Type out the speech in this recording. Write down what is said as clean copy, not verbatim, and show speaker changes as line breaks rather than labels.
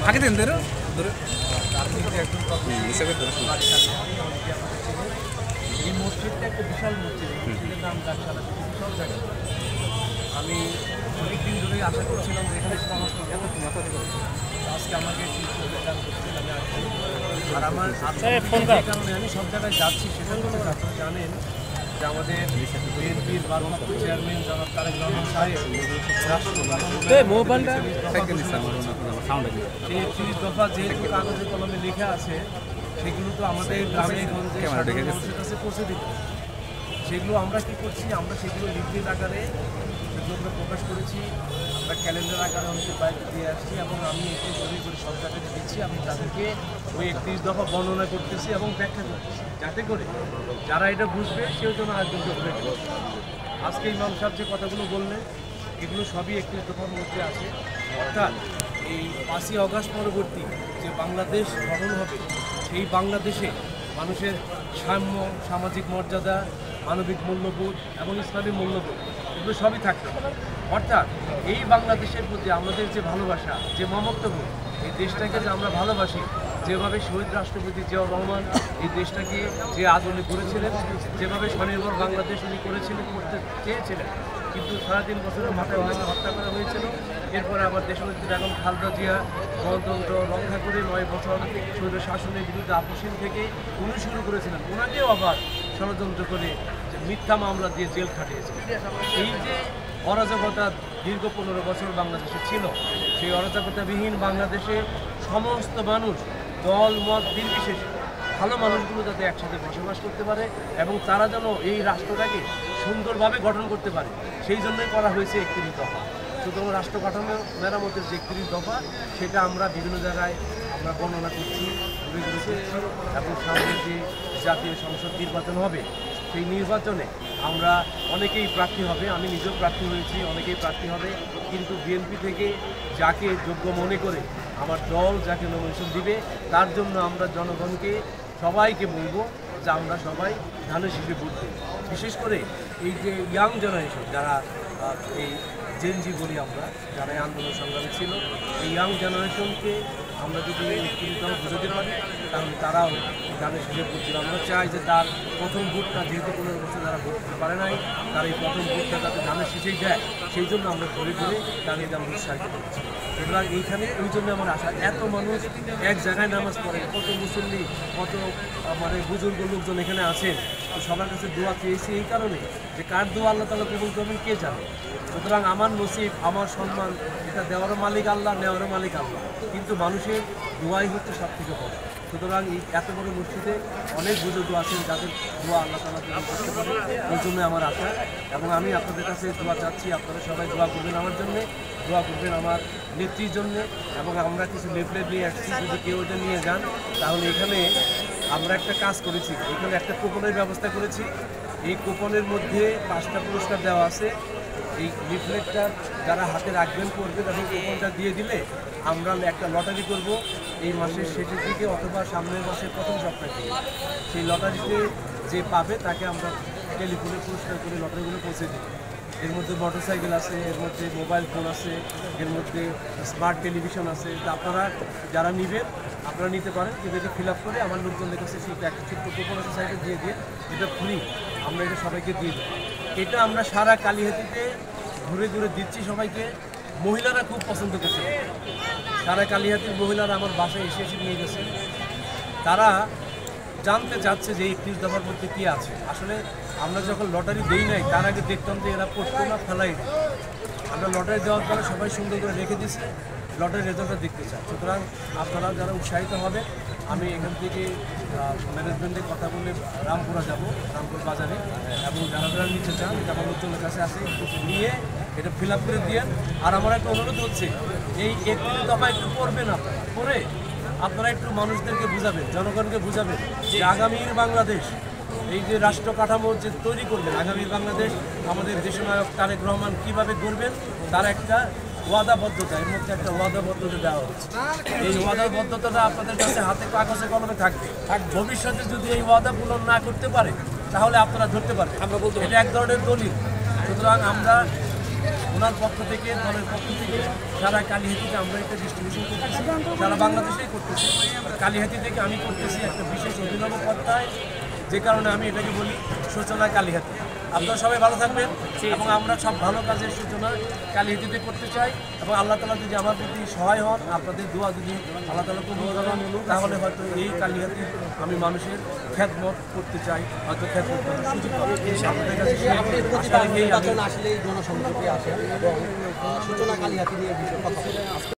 আগে দেন ধরো
এই মসজিদটা একটা বিশাল মসজিদ, মসজিদের নাম গাছশালা, বিশাল জায়গা। আমি অনেকদিন ধরেই আশা করছিলাম যে এখানে নামাজ পড়বো, আজকে আমাকে দান করছেন, আমি আসছি। আর আমার যে কারণে আমি সব জায়গায় যাচ্ছি সেটা হচ্ছে আপনারা জানেন যে আমাদের বিএনপির ভারপ্রাপ্ত চেয়ারম্যান জনাব তারেক রহমান সাহেব সেই ৩০ দফা যেহেতু কাগজে কলমে লেখা আছে সেগুলো তো আমাদের গ্রামে গঞ্জে সাধারণ মানুষের কাছে পৌঁছে দিতে হবে। সেগুলো আমরা কী করছি, আমরা সেগুলো লিফলেট আকারে সেগুলো আমরা প্রকাশ করেছি, আমরা ক্যালেন্ডার আকারে অনেকের বাইরে দিয়ে আসছি এবং আমি একে তৈরি করে সব জায়গাতে দিচ্ছি। আমি তাদেরকে ওই ৩১ দফা বর্ণনা করতেছি এবং ব্যাখ্যা করতেছি, যাতে করে যারা এটা বুঝবে সেও যেন আরেকজনকে বুঝে দেবে। আজকে ইমাম সাহেব যে কথাগুলো বললেন এগুলো সবই ৩১ দফার মধ্যে আছে। অর্থাৎ এই ৫ই অগাস্ট পরবর্তী যে বাংলাদেশ গঠন হবে সেই বাংলাদেশে মানুষের সাম্য, সামাজিক মর্যাদা, মানবিক মূল্যবোধ এবং ইসলামী মূল্যবোধ এগুলো সবই থাকতে হবে। অর্থাৎ এই বাংলাদেশের প্রতি আমাদের যে ভালোবাসা, যে মমত্ববোধ, এই দেশটাকে যে আমরা ভালোবাসি, যেভাবে শহীদ রাষ্ট্রপতি জিয়াউর রহমান এই দেশটাকে যে আদলে করেছিলেন, যেভাবে স্বনির্ভর বাংলাদেশ উনি করেছিলেন, করতে চেয়েছিলেন, কিন্তু ৩.৫ বছরের মাথায় ওনাকে হত্যা করা হয়েছিল। এরপরে আবার দেশনেত্রী বেগম খালেদা জিয়া গণতন্ত্র রক্ষা করে ৯ বছর শহীদ শাসনের বিরুদ্ধে আপোষহীন থেকে উনি শুরু করেছিলেন, ওনাকেও আবার ষড়যন্ত্র করে মিথ্যা মামলা দিয়ে জেল খাটিয়েছিলেন। এই যে অরাজকতা দীর্ঘ ১৫ বছর বাংলাদেশে ছিল, সেই অরাজকতাবিহীন বাংলাদেশে সমস্ত মানুষ দল মত নির্বিশেষে ভালো মানুষগুলো যাতে একসাথে বসবাস করতে পারে এবং তারা যেন এই রাষ্ট্রটাকে সুন্দরভাবে গঠন করতে পারে, সেই জন্যই করা হয়েছে ৩১ দফা। সুতরাং রাষ্ট্র কাঠামো মেরামতের যে ৩১ দফা সেটা আমরা বিভিন্ন জায়গায় আমরা বর্ণনা করছি, তুলে ধরেছি এবং সামনে যে জাতীয় সংসদ নির্বাচন হবে সেই নির্বাচনে আমরা অনেকেই প্রার্থী হবে, আমি নিজেও প্রার্থী হয়েছি, অনেকেই প্রার্থী হবে, কিন্তু বিএনপি থেকে যাকে যোগ্য মনে করে আমার দল যাকে নমিনেশন দিবে তার জন্য আমরা জনগণকে সবাইকে বলবো যে আমরা সবাই ধানের শীষে ভোট দেব। বিশেষ করে এই যে ইয়াং জেনারেশন যারা এই জেনজি বলি আমরা, যারা আন্দোলন সংগ্রামে ছিল, এই ইয়াং জেনারেশনকে আমরা যদি একটু বুঝাতে পারি তাহলে তারাও ধানের শীষে ভোট দেবে। আমরা চাই যে তার প্রথম ভোটটা, যেহেতু ১৫ বছর যারা ভোট দিতে পারে নাই, তার এই প্রথম ভোটটা যাতে ধানের শীষেই দেয়, সেই জন্য আমরা ঘুরে ঘুরে তাদের আমরা উৎসাহিত করছি। সুতরাং এইখানে ওই জন্য আমার আশা, এত মানুষ এক জায়গায় নামাজ পড়ে, কত মুসল্লি, কত মানে বুজুর্গ লোকজন এখানে আছেন, তো সবার কাছে দোয়া চেয়েছি এই কারণে যে কার দোয়া আল্লাহ তাআলা কবুল করবেন কে জানে। সুতরাং আমার নসিব, আমার সম্মান, এটা দেওয়ারও মালিক আল্লাহ, নেওয়ারও মালিক আল্লাহ, কিন্তু মানুষের দোয়াই হচ্ছে সব থেকে বড়। সুতরাং এই এত বড় মসজিদে অনেক বুজুর্গ আছেন যাদের দোয়া আল্লাহ তাআলা কবুল করতে পারে, ওই জন্য আমার আশা। এবং আমি আপনাদের কাছে দোয়া চাচ্ছি, আপনারা সবাই দোয়া করবেন আমার জন্যে, দোয়া করবেন আমার নেত্রীর জন্যে। এবং আমরা কিছু লিফলেট নিয়ে আসছি, যদি কেউ এটা নিয়ে যান তাহলে এখানে আমরা একটা কাজ করেছি, এখানে একটা কুপনের ব্যবস্থা করেছি। এই কুপনের মধ্যে 5টা পুরস্কার দেওয়া আছে। এই লিফলেটটা যারা হাতে রাখবেন করবেন এবং কুপনটা দিয়ে দিলে আমরা একটা লটারি করব এই মাসের শেষের দিকে অথবা সামনের মাসের প্রথম সপ্তাহে। সেই লটারিতে যে পাবে তাকে আমরা টেলিফোনে পুরস্কার করে লটারিগুলো পৌঁছে দিই। এর মধ্যে মোটরসাইকেল আছে, এর মধ্যে মোবাইল ফোন আছে, এর মধ্যে স্মার্ট টেলিভিশন আছে। তো আপনারা যারা নেবেন আপনারা নিতে পারেন, কিন্তু এটা ফিল আপ করে আমার লোকজনদের কাছে সেটা একটা ছোট্ট কুপন আছে সাইডে দিয়ে দিয়ে, এটা ফ্রি, আমরা এটা সবাইকে দিয়ে দেবো। এটা আমরা সারা কালিহাতীতে ঘুরে ঘুরে দিচ্ছি সবাইকে। মহিলারা খুব পছন্দ করছে, সারা কালিহাতীর মহিলারা আমার বাসায় এসে নিয়ে গেছে। তারা জানতে চাচ্ছে যে এই ৩১ দফার মধ্যে কী আছে। আসলে আমরা যখন লটারি দিই নাই তার আগে দেখতাম যে এরা পড়তো না, ফেলাই। আমরা লটারি দেওয়ার পরে সবাই সুন্দর করে রেখে দিচ্ছে, লটারি রেজাল্টটা দেখতে চায়। সুতরাং আপনারা যারা উৎসাহিত হবেন, আমি এখান থেকে ম্যানেজমেন্টে কথা বলে রামপুরা যাব, রামপুর বাজারে, এবং যারা যারা নিতে চান এটা আমার লোকজনের কাছে আসে, নিয়ে এটা ফিল আপ করে দিয়ে। আর আমার একটা অনুরোধ হচ্ছে, এই ৩১ দফা একটু পড়বেন, আপনারা পড়ে আপনারা একটু মানুষদেরকে বুঝাবেন, জনগণকে বুঝাবেন যে আগামীর বাংলাদেশ, এই যে রাষ্ট্র কাঠামো যে তৈরি করবেন, আগামীর বাংলাদেশ আমাদের দেশনায়ক তারেক রহমান কীভাবে করবেন তার একটা ওয়াদাবদ্ধতা, এর মধ্যে একটা ওয়াদাবদ্ধতা দেওয়া হচ্ছে। এই ওয়াদাবদ্ধতাটা আপনাদের কাছে হাতে কাগজে কলমে থাকবে। ভবিষ্যতে যদি এই ওয়াদা পূরণ না করতে পারে তাহলে আপনারা ধরতে পারবেন, আমরা বলতে এটা এক ধরনের দলিল। সুতরাং আমরা ওনার পক্ষ থেকে, দলের পক্ষ থেকে সারা কালীহাতিতে আমরা একটা ডিস্ট্রিবিউশন করতেছি, সারা বাংলাদেশেই করতেছি। কালীহাতি থেকে আমি করতেছি একটা বিশেষ অভিনব পত্রায়, যে কারণে আমি এটাকে বলি সূচনা কালীহাতি। আপনারা সবাই ভালো থাকবেন এবং আমরা সব ভালো কাজের সূচনা কালীহাতিতে করতে চাই এবং আল্লাহ তাআলা যদি আমার প্রতি সহায় হন, আপনাদের দোয়া যদি আল্লাহ তাআলা কবুল করেন, তাহলে হয়তো এই কালীহাতি আমি মানুষের খেদমত করতে চাই, হয়তো খেদমত করার সুযোগ পাবো। আপনাদের কাছে
আসলে জনসংযোগে আসে এবং সূচনা কালীহাতি নিয়ে বিষয় কথা